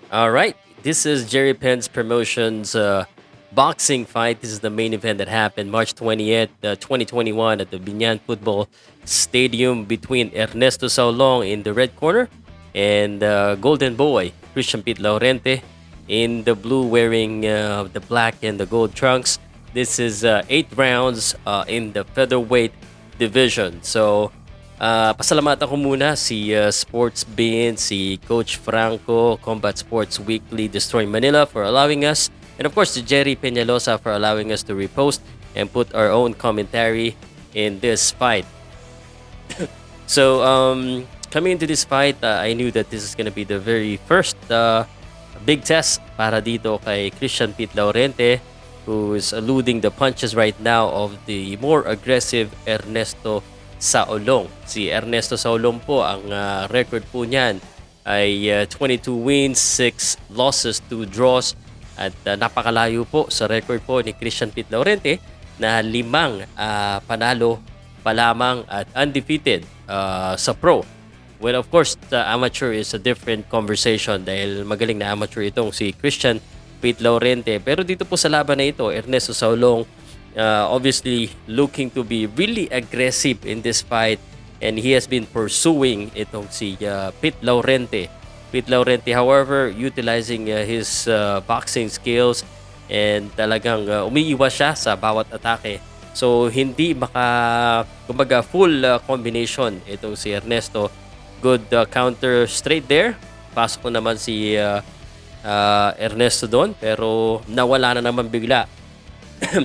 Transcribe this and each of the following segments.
All right, this is GerryPens Promotions boxing fight. This is the main event that happened March 20th, 2021 at the Binyan Football Stadium between Ernesto Saulong in the red corner and Golden Boy, Criztian Pitt Laurente in the blue wearing the black and the gold trunks. This is 8 rounds in the featherweight division. So, pasalamatan ko muna si Sports Bean, si Coach Franco, Combat Sports Weekly, Destroy Manila for allowing us, and of course to Jerry Peñalosa for allowing us to repost and put our own commentary in this fight. So, coming into this fight, I knew that this is going to be the very first big test para dito kay Criztian Pitt Laurente, who is eluding the punches right now of the more aggressive Ernesto Saulong. Si Ernesto Saulong po, ang record po niyan ay 22 wins, 6 losses, 2 draws. At napakalayo po sa record po ni Criztian Pitt Laurente na 5 panalo pa lamang at undefeated sa pro. Well, of course, the amateur is a different conversation dahil magaling na amateur itong si Criztian Pitt Laurente. Pero dito po sa laban na ito, Ernesto Saulong obviously looking to be really aggressive in this fight, and he has been pursuing itong si Pitt Laurente. Pitt Laurente, however, utilizing his boxing skills and talagang umiiwas siya sa bawat atake. So hindi kumbaga full combination itong si Ernesto. Good counter straight there. Pasok ko naman si Ernesto doon, pero nawala na naman bigla.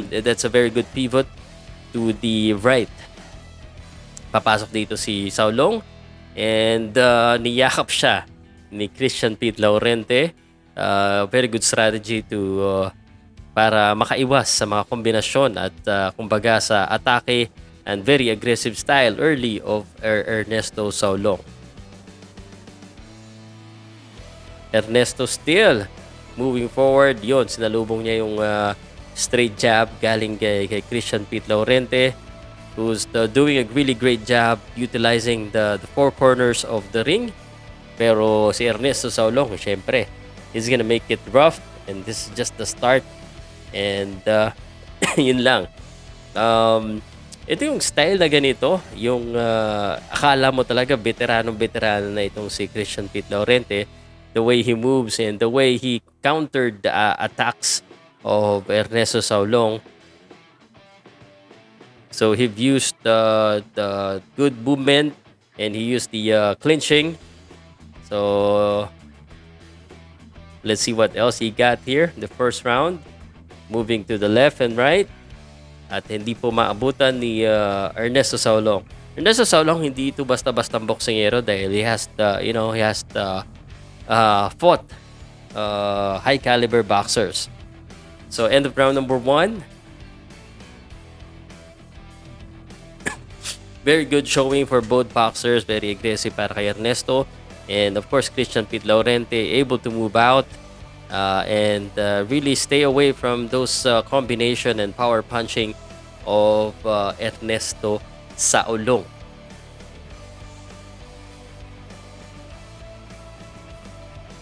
That's a very good pivot to the right. Papasok dito si Saulong and niyakap siya ni Criztian Pitt Laurente. Very good strategy to para makaiwas sa mga kombinasyon at kumbaga sa atake and very aggressive style early of Ernesto Saulong. Ernesto still moving forward. Yon, sinalubong niya yung straight jab galing kay Criztian Pitt Laurente, who's doing a really great job utilizing the four corners of the ring. Pero si Ernesto Saulong, syempre, he's gonna make it rough, and this is just the start. And yun lang. Ito yung style na ganito, yung akala mo talaga veterano na itong si Criztian Pitt Laurente. The way he moves and the way he countered the attacks of Ernesto Saulong. So he used the good movement and he used the clinching. So let's see what else he got here. The first round, moving to the left and right. At hindi po maabutan ni Ernesto Saulong. Ernesto Saulong hindi ito basta-bastang boksingero dahil he has fought high caliber boxers. So end of round number 1. Very good showing for both boxers. Very aggressive para kay Ernesto. And of course, Criztian Pitt Laurente able to move out and really stay away from those combination and power punching of Ernesto Saulong.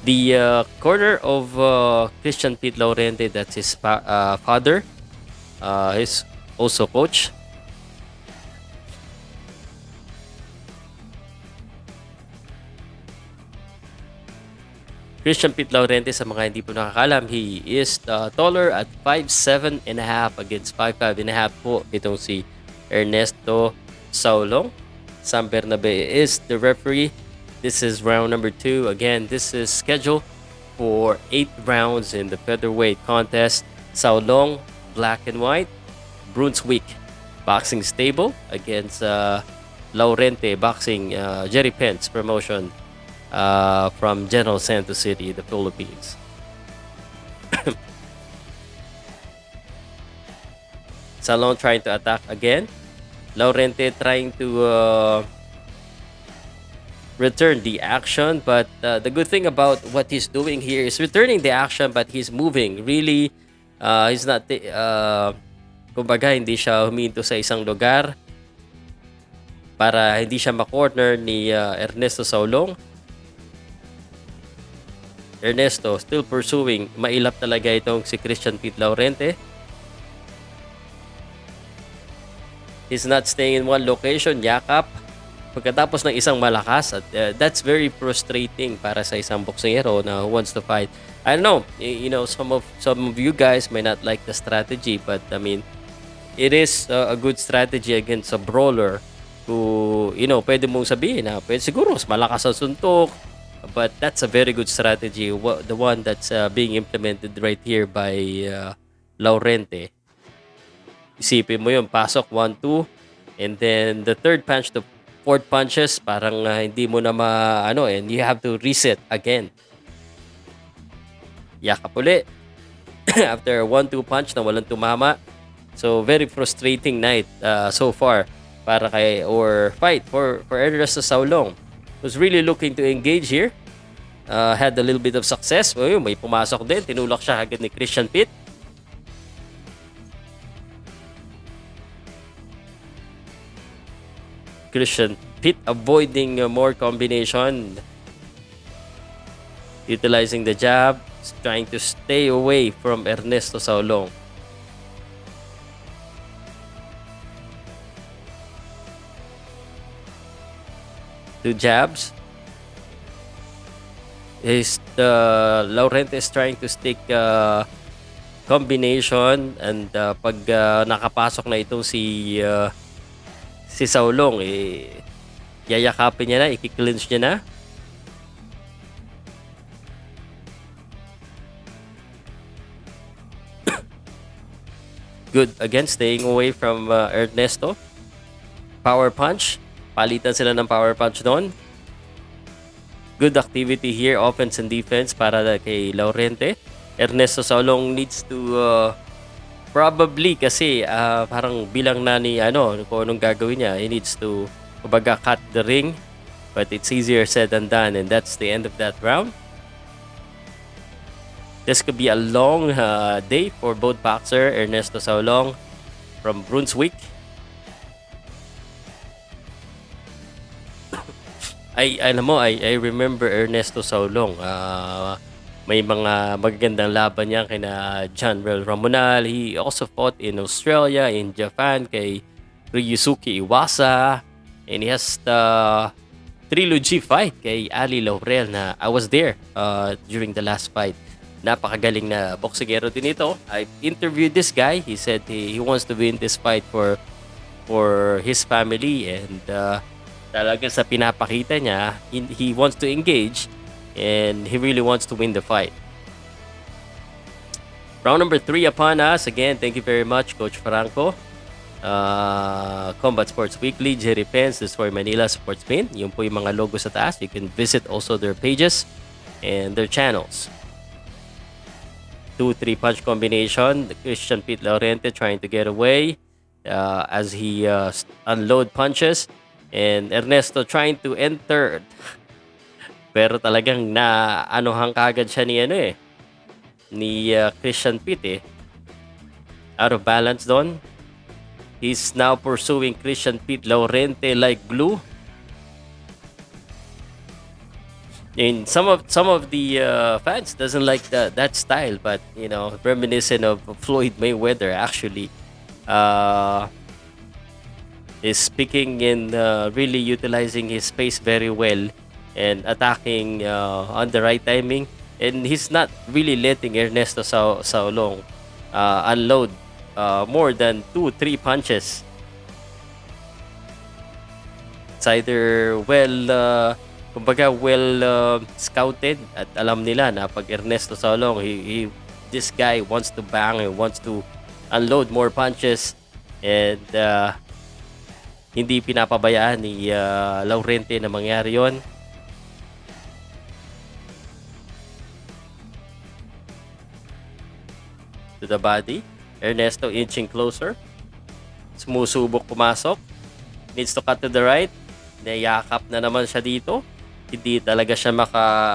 The corner of Criztian Pitt Laurente, that's his father. He's also coach. Criztian Pitt Laurente, sa mga hindi po nakakalam, he is taller at 5'7.5" against 5'5.5" po itong si Ernesto Saulong. Sam Bernabe is the referee. This is round number 2. Again, this is scheduled for 8 rounds in the featherweight contest. Saulong, black and white. Brunswick, boxing stable against Laurente, boxing GerryPens promotion from General Santos City, the Philippines. Saulong trying to attack again. Laurente trying to return the action, but the good thing about what he's doing here is returning the action, but he's moving. Really, he's not, kumbaga, hindi siya huminto sa isang lugar para hindi siya ma-corner ni Ernesto Saulong. Ernesto still pursuing. Mailap talaga itong si Criztian Pitt Laurente. He's not staying in one location. Yakap. Pagkatapos ng isang malakas. At that's very frustrating para sa isang boksingero na who wants to fight. I don't know. You know, some of you guys may not like the strategy. But I mean, it is a good strategy against a brawler who, you know, pwede mong sabihin na pwede siguro mas malakas ang suntok. But that's a very good strategy. The one that's being implemented right here by Laurente. Isipin mo yun, pasok 1-2. And then the third punch to fourth punches, parang hindi mo na and you have to reset again. Yakap uli. After 1-2 punch na walang tumama. So, very frustrating night so far para fight for Ernesto Saulong. Was really looking to engage here. Had a little bit of success. May pumasok din. Tinulak siya agad ni Criztian Pitt. Criztian Pitt avoiding more combination. Utilizing the jab. Trying to stay away from Ernesto Saulong. Two jabs. Laurente is trying to stick combination, and pag nakapasok na itong si Saulong, yayakapin niya na, i-clinch niya na. Good again, staying away from Ernesto. Power punch. Palitan sila ng power punch doon. Good activity here, offense and defense para kay Laurente. Ernesto Saulong needs to probably kasi parang bilang na ni kung anong gagawin niya. He needs to kumbaga cut the ring, but it's easier said than done, and that's the end of that round. This could be a long day for both boxer. Ernesto Saulong from Brunswick. I remember Ernesto Saulong. May mga magagandang laban niya kina General Ramonal. He also fought in Australia, in Japan kay Ryusuke Iwasa. And he has the trilogy fight kay Ali Laurel na I was there during the last fight. Napakagaling na boksingero din ito. I interviewed this guy. He said he wants to win this fight for his family, and talaga sa pinapakita niya, he wants to engage and he really wants to win the fight. Round number 3 upon us. Again, thank you very much, Coach Franco. Combat Sports Weekly, GerryPens, Destroy Manila, Sportsman. Yun po yung mga logo sa taas. You can visit also their pages and their channels. 2-3 punch combination. Criztian Pitt Laurente trying to get away as he unload punches. And Ernesto trying to enter. Pero talagang anuhan kagad siya ni Criztian Pitt Out of balance doon. He's now pursuing Criztian Pitt Laurente like glue. And some of the fans doesn't like that style, but reminiscent of Floyd Mayweather actually. Is speaking and really utilizing his space very well and attacking on the right timing, and he's not really letting Ernesto Saulong unload more than 2-3 punches. It's either well scouted at alam nila na pag Ernesto Saulong, this guy wants to bang, he wants to unload more punches, and hindi pinapabayaan ni Laurente na mangyari yon. To the body. Ernesto inching closer. Sumusubok pumasok. Needs to cut to the right. Nayakap na naman siya dito. Hindi talaga siya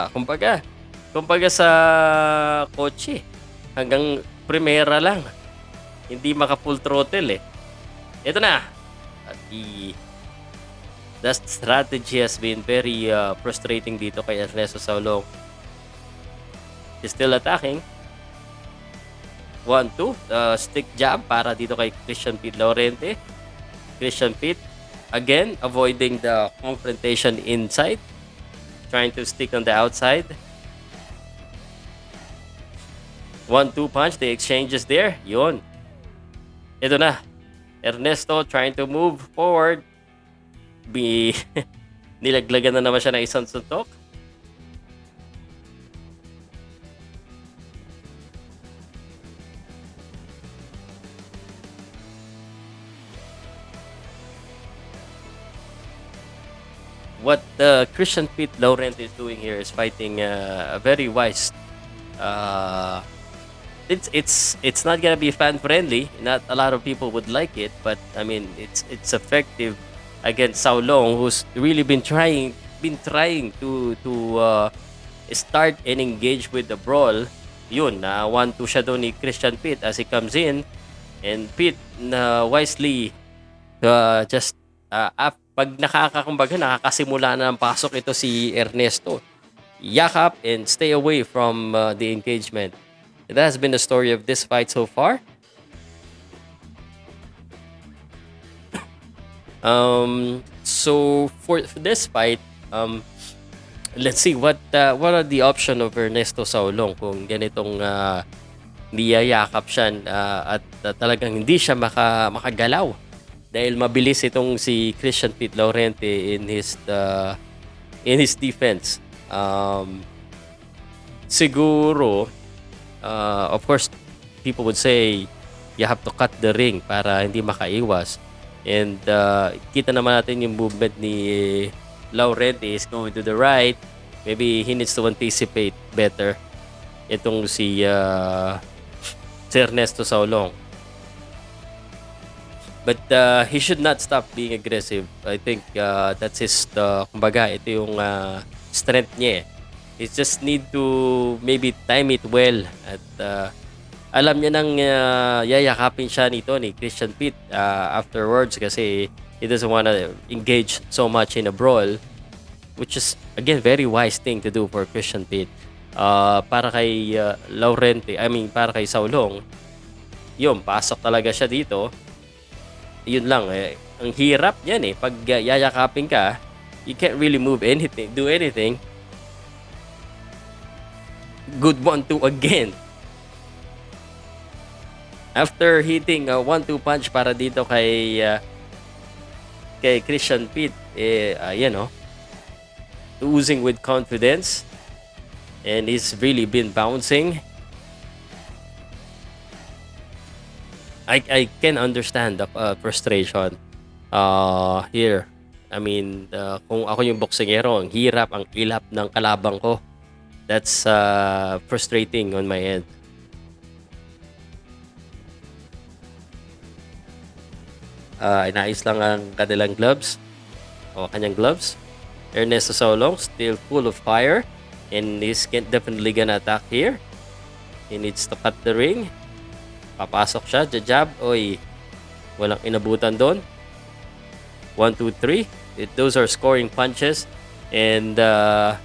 kumbaga sa kotse. Hanggang primera lang. Hindi maka full throttle Ito na. The strategy has been very frustrating dito kay Ernesto Saulong. He's still attacking. 1-2. Stick jab para dito kay Criztian Pitt Laurente. Criztian Pitt, again, avoiding the confrontation inside. Trying to stick on the outside. 1-2 punch. The exchanges there. Yun. Ito na. Ernesto trying to move forward. Nilaglagan na naman siya ng isang suntok. What Criztian Pitt Laurente is doing here is fighting a very wise. It's not gonna be fan friendly. Not a lot of people would like it, but I mean it's effective against Saulong, who's really been trying to start and engage with the brawl. Yun, 1-2 siya doon ni Criztian Pitt as he comes in, and Pitt wisely just pag nakakasimula na ng pasok ito si Ernesto, yakap and stay away from the engagement. That has been the story of this fight so far. So for this fight, let's see what are the option of Ernesto Saulong kung ganitong niyayakap siya at talagang hindi siya makagalaw dahil mabilis itong si Criztian Pitt Laurente in his defense. Siguro, of course, people would say you have to cut the ring para hindi makaiwas. And kita naman natin yung movement ni Laurente is going to the right. Maybe he needs to anticipate better itong si Ernesto Saulong. But he should not stop being aggressive. I think that's his, kumbaga, ito yung strength niya. He just need to maybe time it well. At alam niya nang yayakapin siya ni Criztian Pitt afterwards kasi he doesn't want to engage so much in a brawl, which is, again, very wise thing to do for Criztian Pitt. Para kay para kay Saulong, yun, pasok talaga siya dito. Yun lang, ang hirap yan pag yayakapin ka, you can't really do anything. Good 1-2 again. After hitting a 1-2 punch para dito kay Criztian Pitt, oozing with confidence, and he's really been bouncing. I can understand the frustration here. I mean, kung ako yung boksingero, ang hirap, ang ilap ng kalabang ko. That's frustrating on my end. Inayos lang ang kanilang gloves o kanyang gloves. Ernesto Saulong still full of fire, and he's definitely gonna attack here. He needs to cut the ring. Papasok siya, jab. Oy, walang inabutan doon. 1, 2, 3. Those are scoring punches. And I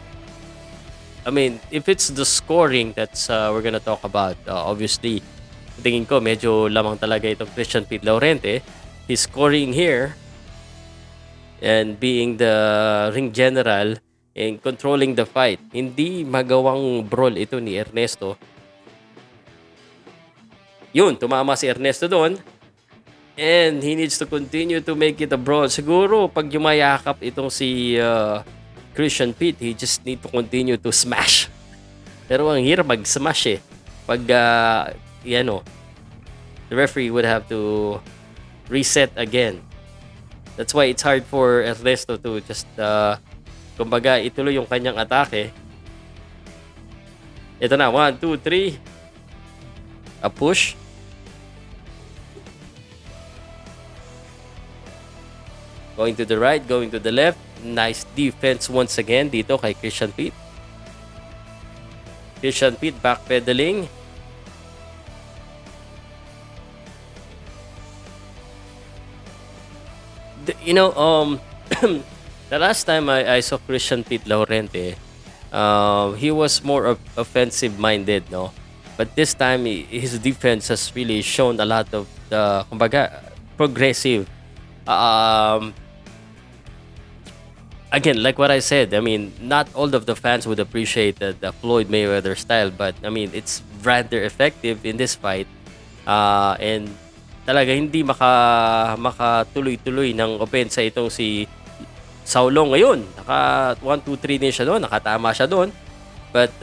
mean, if it's the scoring that's we're gonna talk about, obviously, tingin ko medyo lamang talaga itong Criztian Pitt Laurente. He's scoring here and being the ring general and controlling the fight. Hindi magawang brawl ito ni Ernesto. Yun, tumama si Ernesto doon. And he needs to continue to make it a brawl. Siguro, pag yumayakap itong si Criztian Pitt, he just need to continue to smash. Pero ang hirap mag-smash Pag, the referee would have to reset again. That's why it's hard for Ernesto to just, kumbaga, ituloy yung kanyang atake. Ito na, 1, 2, 3. A push. Going to the right, going to the left. Nice defense once again dito kay Criztian Pitt. Criztian Pitt backpedaling. The last time I saw Criztian Pitt Laurente, he was more offensive minded, no? But this time, his defense has really shown a lot of kumbaga, progressive. Um, Again, like what I said, I mean, not all of the fans would appreciate the Floyd Mayweather style, but I mean, it's rather effective in this fight. And talaga hindi makatuloy-tuloy ng opensa itong si Saulong ngayon. Naka 1, 2, 3 din siya doon, nakatama siya doon. But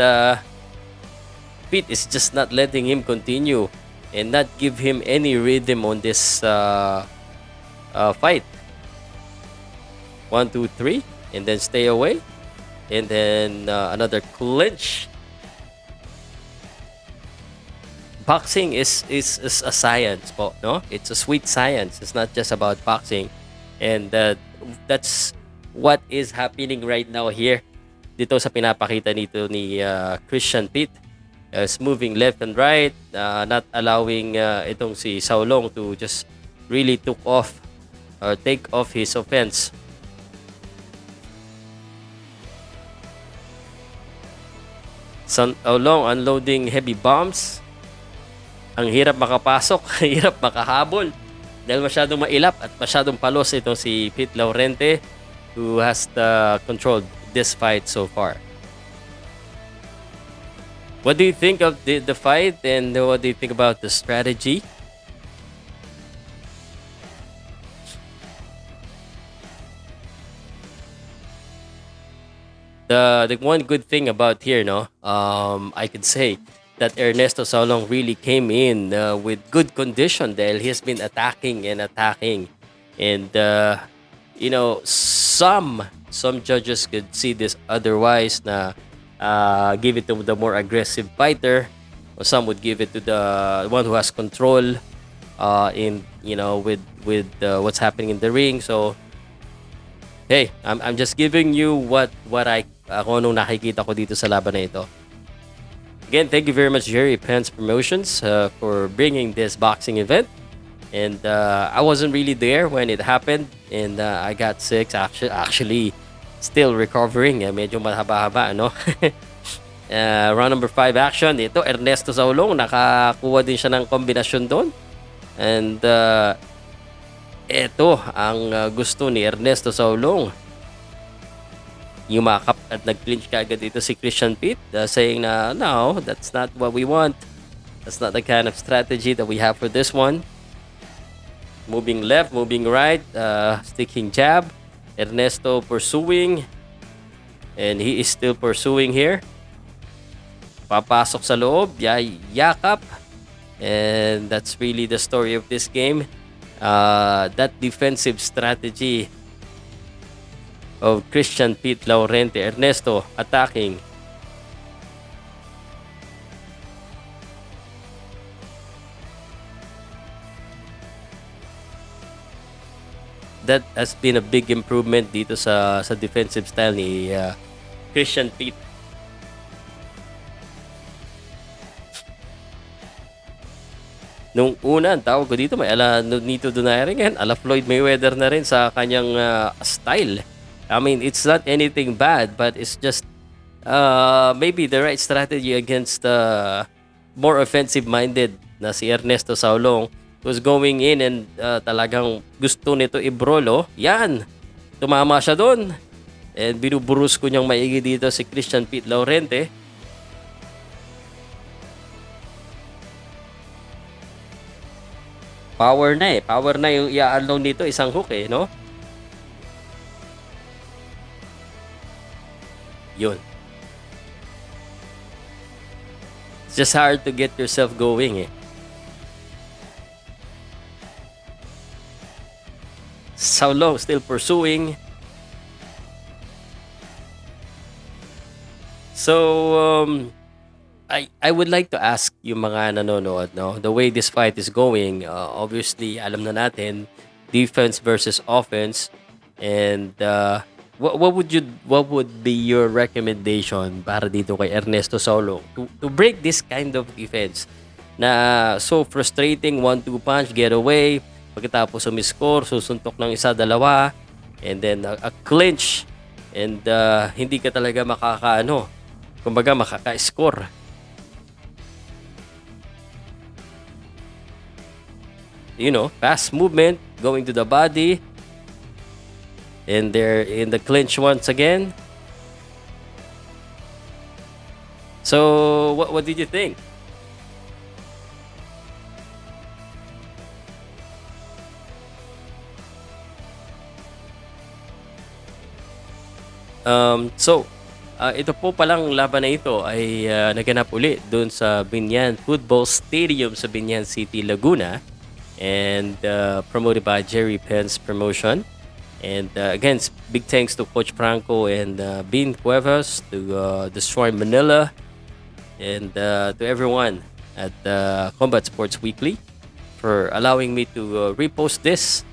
Pitt is just not letting him continue and not give him any rhythm on this fight. 1, 2, 3, and then stay away, and then another clinch. Boxing is a science po, no? It's a sweet science. It's not just about boxing, and that's what is happening right now here. Dito sa pinapakita nito ni Criztian Pitt, is moving left and right, not allowing itong si Saulong to just really take off his offense. Saulong unloading heavy bombs. Ang hirap makapasok, ang hirap makahabol dahil masyadong mailap at masyadong palos itong si Pitt Laurente, who has controlled this fight so far. What do you think of the fight, and what do you think about the strategy? The one good thing about here, no, I could say that Ernesto Saulong really came in with good condition dahil he's been attacking and attacking, and some judges could see this otherwise, na give it to the more aggressive fighter, or some would give it to the one who has control in with what's happening in the ring. So hey, I'm just giving you what kung anong nakikita ko dito sa laban na ito. Again, thank you very much, GerryPens Promotions, for bringing this boxing event. And I wasn't really there when it happened, and I got sick. Actually, still recovering. Medyo mahaba-haba, no? Round number 5 action. Ito, Ernesto Saulong, nakakuha din siya ng kombinasyon doon. And ito ang gusto ni Ernesto Saulong. Yumakap at nag-clinch kagad dito si Criztian Pitt, saying na, no, that's not what we want. That's not the kind of strategy that we have for this one. Moving left, moving right, sticking jab. Ernesto pursuing, and he is still pursuing here. Papasok sa loob, yakap. And that's really the story of this game. That defensive strategy of Criztian Pitt Laurente. Ernesto attacking. That has been a big improvement dito sa defensive style ni Criztian Pitt. Nung una, ang tawag ko dito, may ala Nito Donaire ngayon, ala Floyd Mayweather na rin sa kanyang style. I mean, it's not anything bad, but it's just maybe the right strategy against more offensive-minded na si Ernesto Saulong, who's going in and talagang gusto nito i-brawl. Yan! Tumama siya doon. And binuburus ko niyang maigi dito si Criztian Pitt Laurente. Power na Power na yung i-unload nito. Isang hook no? Yun. It's just hard to get yourself going Saulong still pursuing. So, I would like to ask yung mga nanonood, no? The way this fight is going, obviously, alam na natin, defense versus offense. And what would be your recommendation para dito kay Ernesto Saulong to break this kind of defense na so frustrating, 1-2 punch, get away, pagkatapos sumiscore, susuntok ng isa, dalawa, and then a clinch, and hindi ka talaga kumbaga makaka-score. Fast movement, going to the body. And they're in the clinch once again. So, what did you think? Ito po palang laban na ito ay naganap uli doon sa Binyan Football Stadium sa Binyan City, Laguna, and promoted by GerryPens Promotion. And again, big thanks to Coach Franco and Bean Cuevas, to Destroy Manila, and to everyone at Combat Sports Weekly for allowing me to repost this.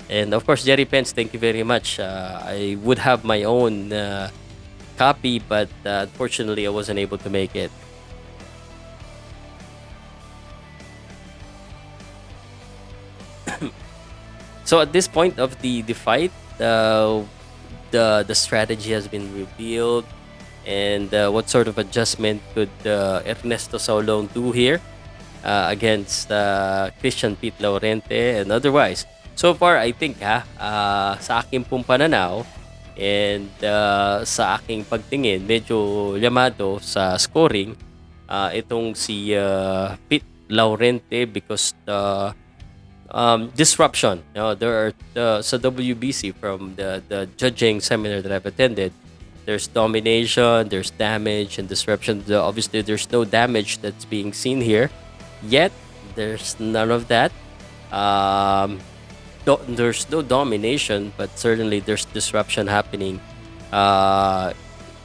And of course, GerryPens, thank you very much. I would have my own copy, but unfortunately, I wasn't able to make it. So at this point of the fight, the strategy has been revealed, and what sort of adjustment could Ernesto Saulong do here against Criztian Pitt Laurente and otherwise. So far, I think sa aking pong pananaw and sa aking pagtingin, medyo llamado sa scoring itong si Pitt Laurente because disruption. There are sa WBC, from the judging seminar that I've attended, there's domination, there's damage and disruption. Obviously, there's no damage that's being seen here yet. There's none of that. There's no domination, but certainly there's disruption happening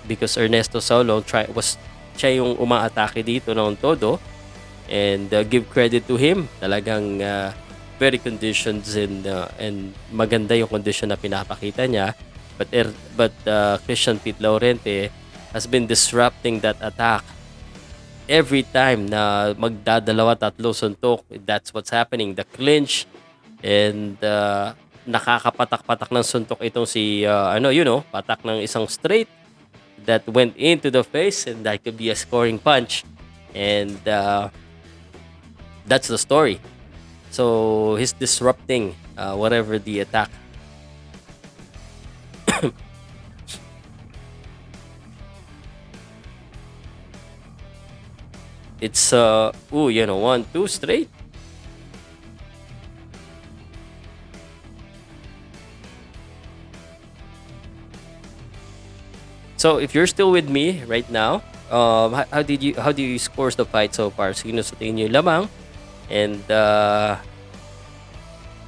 because Ernesto Saulong siya yung umaatake dito ng todo, and give credit to him. Talagang very conditions and maganda yung condition na pinapakita niya, but Criztian Pitt Laurente has been disrupting that attack every time na magdadalawa tatlo suntok. That's what's happening, the clinch, and nakakapatak-patak ng suntok itong si patak ng isang straight that went into the face, and that could be a scoring punch, and that's the story. So he's disrupting whatever the attack. It's 1-2 straight. So if you're still with me right now, how do you score the fight so far? Sino sa tingin niyo lamang? And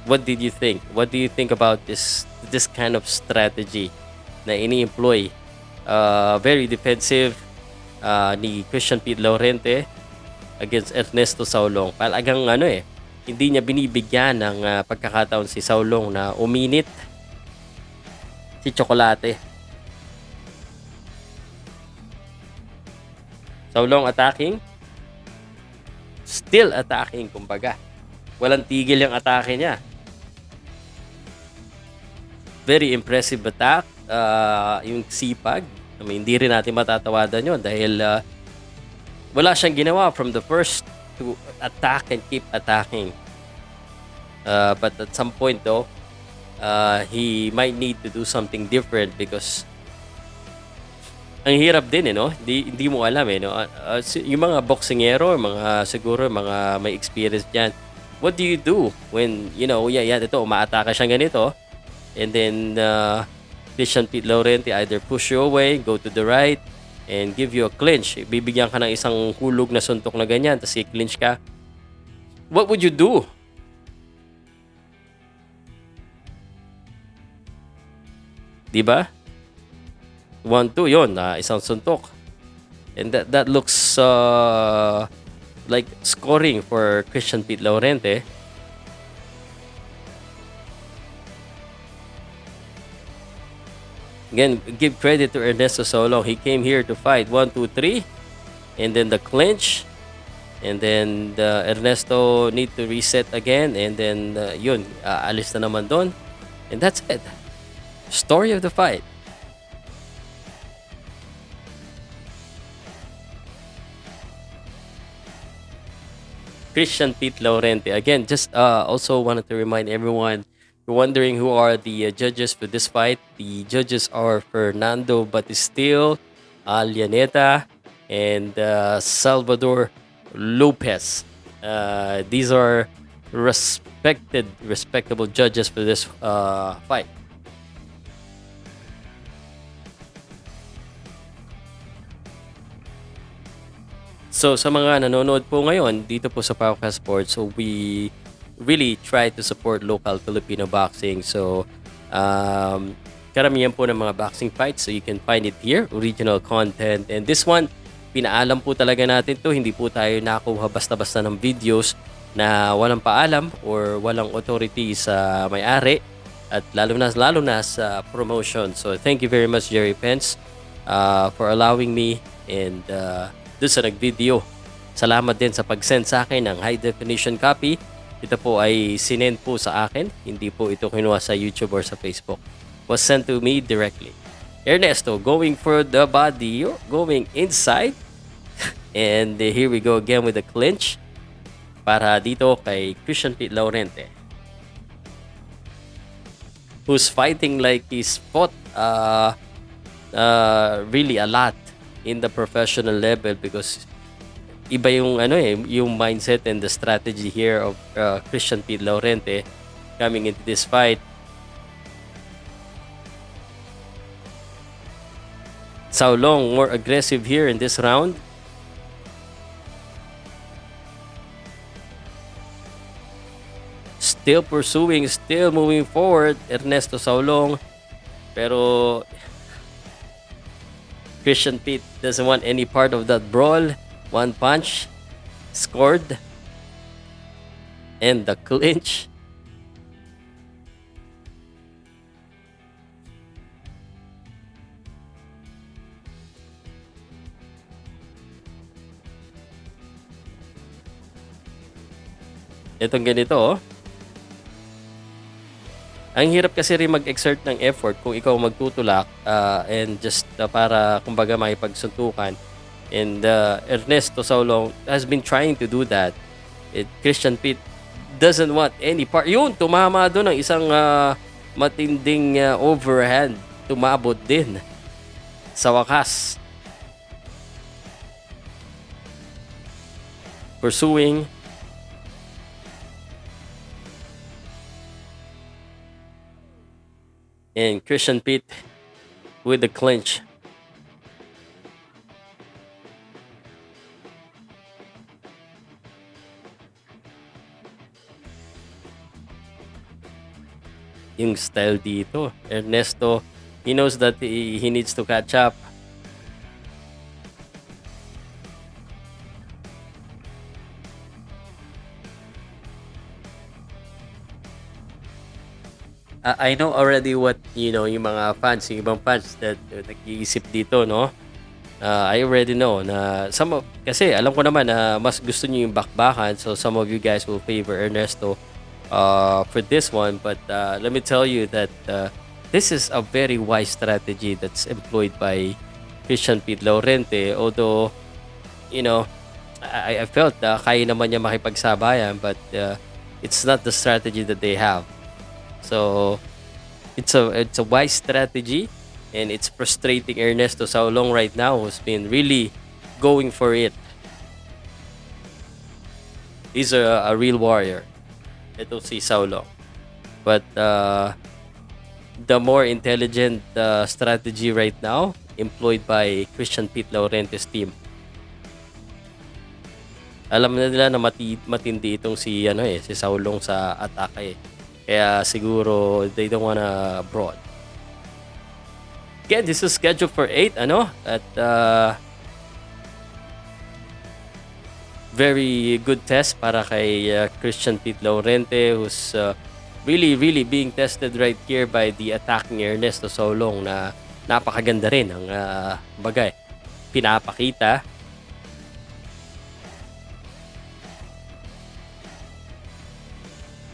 what did you think? What do you think about this kind of strategy na ini-employ? Very defensive ni Criztian Pitt Laurente against Ernesto Saulong. Talagang hindi niya binibigyan ng pagkakataon si Saulong na uminit si Chocolate. Saulong attacking. Still attacking, kumbaga. Walang tigil yung atake niya. Very impressive attack. Yung sipag. Hindi rin natin matatawadan yun dahil wala siyang ginawa from the first to attack and keep attacking. But at some point though, he might need to do something different because ang hirap din hindi mo alam yung mga boksingero, siguro mga may experience diyan. What do you do when ito umaatake siya ganito, and then Criztian Pitt Laurente either push you away, go to the right, and give you a clinch. Bibigyan ka ng isang hulog na suntok na ganyan, tapos i-clinch ka. What would you do? Diba? 1-2 yun, isang suntok. And that looks like scoring for Criztian Pitt Laurente. Again, give credit to Ernesto Saulong. He came here to fight 1, 2, 3, and then the clinch, and then Ernesto need to reset again, and then alis na naman doon, and that's it. Story of the fight. Criztian Pitt Laurente. Again, just also wanted to remind everyone, you're wondering who are the judges for this fight. The judges are Fernando Batistil, Alianeta, and Salvador Lopez. These are respectable judges for this fight. So sa mga nanonood po ngayon dito po sa Powcast Sports, so we really try to support local Filipino boxing. So karamihan po ng mga boxing fights, so you can find it here, original content. And this one, pinaalam po talaga natin to, hindi po tayo nakuha basta-basta ng videos na walang paalam or walang authority sa may-ari at lalo na sa promotion. So thank you very much, GerryPens, for allowing me, and doon sa nag-video. Salamat din sa pag-send sa akin ng high definition copy. Ito po ay sinend po sa akin. Hindi po ito kinuha sa YouTube or sa Facebook. Was sent to me directly. Ernesto going for the body. Going inside. And here we go again with the clinch. Para dito kay Criztian Pitt Laurente, who's fighting like he's fought really a lot in the professional level, because iba yung yung mindset and the strategy here of Criztian Pitt Laurente coming into this fight. Saulong more aggressive here in this round. Still pursuing, still moving forward, Ernesto Saulong. Pero Criztian Pitt doesn't want any part of that brawl. One punch scored. And the clinch. Itong ganito, oh. Ang hirap kasi rin mag-exert ng effort kung ikaw magtutulak and just para kumbaga makipagsuntukan. And Ernesto Saulong has been trying to do that. Criztian Pitt doesn't want any part. Yun, tumama doon ng isang matinding overhand. Tumabot din sa wakas. Pursuing. And Criztian Pitt with the clinch. Yung style dito, Ernesto, he knows that he needs to catch up. I know already what, yung mga fans, yung ibang fans that nag-iisip dito, no? I already know na kasi alam ko naman na mas gusto niyo yung bakbakan, so some of you guys will favor Ernesto for this one, but let me tell you that this is a very wise strategy that's employed by Criztian Pitt Laurente. Although, I felt kaya naman niya makipagsabayan, but it's not the strategy that they have. So it's a wise strategy, and it's frustrating Ernesto Saulong right now, who's been really going for it. He's a real warrior. Ito si Saulong. But the more intelligent strategy right now employed by Criztian Pitt Laurente's team. Alam na nila na matindi itong si Saulong sa atake. Kaya siguro they don't wanna brawl. Again, this is scheduled for 8, at very good test para kay Criztian Pitt Laurente, who's really being tested right here by the attacking Ernesto Saulong, na napakaganda rin ang bagay pinapakita.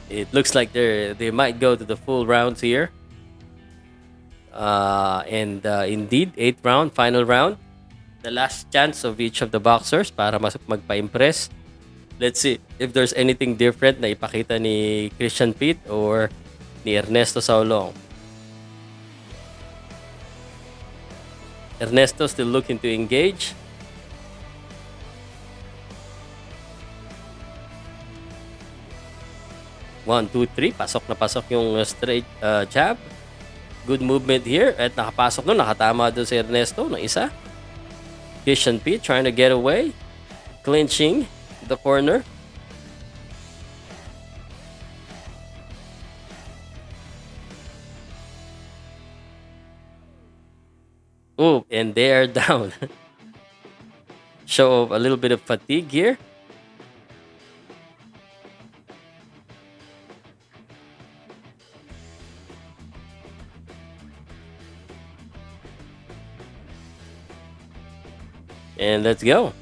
It looks like they might go to the full rounds here. And indeed, 8th round, final round. The last chance of each of the boxers para magpa-impress. Let's see if there's anything different na ipakita ni Criztian Pitt or ni Ernesto Saulong. Ernesto still looking to engage. One, two, three. Pasok na pasok yung straight jab. Good movement here. At nakapasok doon. Nakatama doon si Ernesto ng isa. Criztian Pitt trying to get away. Clinching the corner. Oh, and they are down. Show a little bit of fatigue here. And let's go.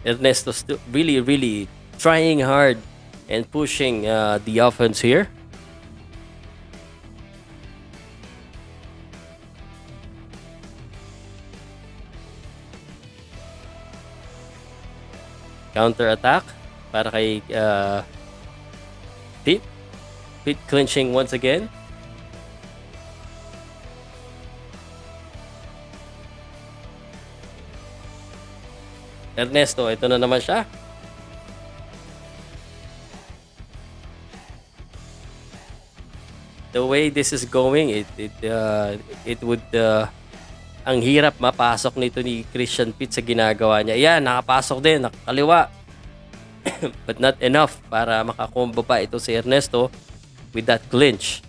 Ernesto still really trying hard and pushing the offense here. Counter attack para kay Pitt. Pitt clinching once again. Ernesto, ito na naman siya. The way this is going, it would ang hirap mapasok nito ni Criztian Pitt sa ginagawa niya. Yan, nakapasok din, nakakaliwa. But not enough para makakombo pa ito si Ernesto with that clinch.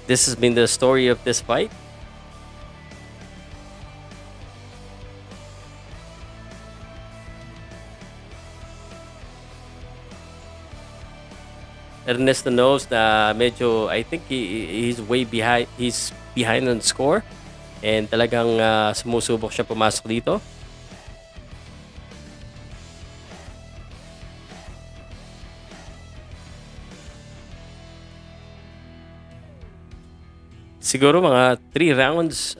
This has been the story of this fight. Ernesto knows na medyo, I think he's way behind, he's behind on score. And talagang sumusubok siya pumasok dito. Siguro mga 3 rounds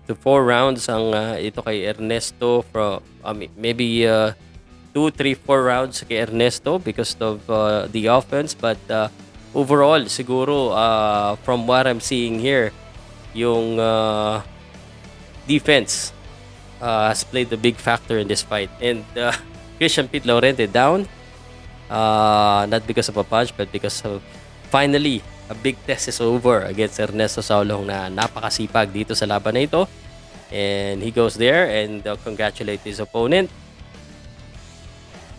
to 4 rounds ang ito kay Ernesto from maybe 2, 3, 4 rounds kay Ernesto because of the offense, but overall siguro from what I'm seeing here, yung defense has played a big factor in this fight. And Criztian Pitt Laurente down, not because of a punch but because of finally a big test is over against Ernesto Saulong na napakasipag dito sa laban na ito. And he goes there and congratulate his opponent.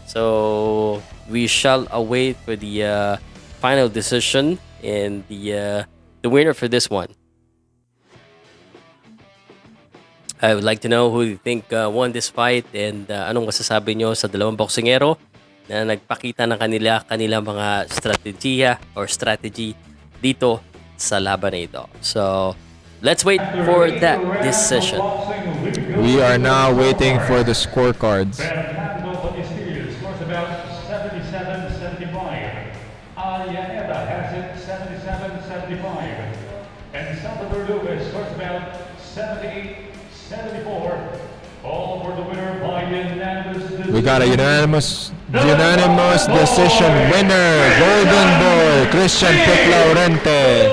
So we shall await for the final decision and the winner for this one. I would like to know who you think won this fight and anong masasabi nyo sa dalawang boksingero na nagpakita ng kanilang mga strategy dito sa laban na ito. So let's wait for that decision. We are now waiting for the scorecards. About 77-75. Alianeda has it 77-75. And Salvador Lewis scores about 78-74. All for the winner by unanimous decision. We got a unanimous decision winner. Golden Boy, Criztian Pitt Laurente.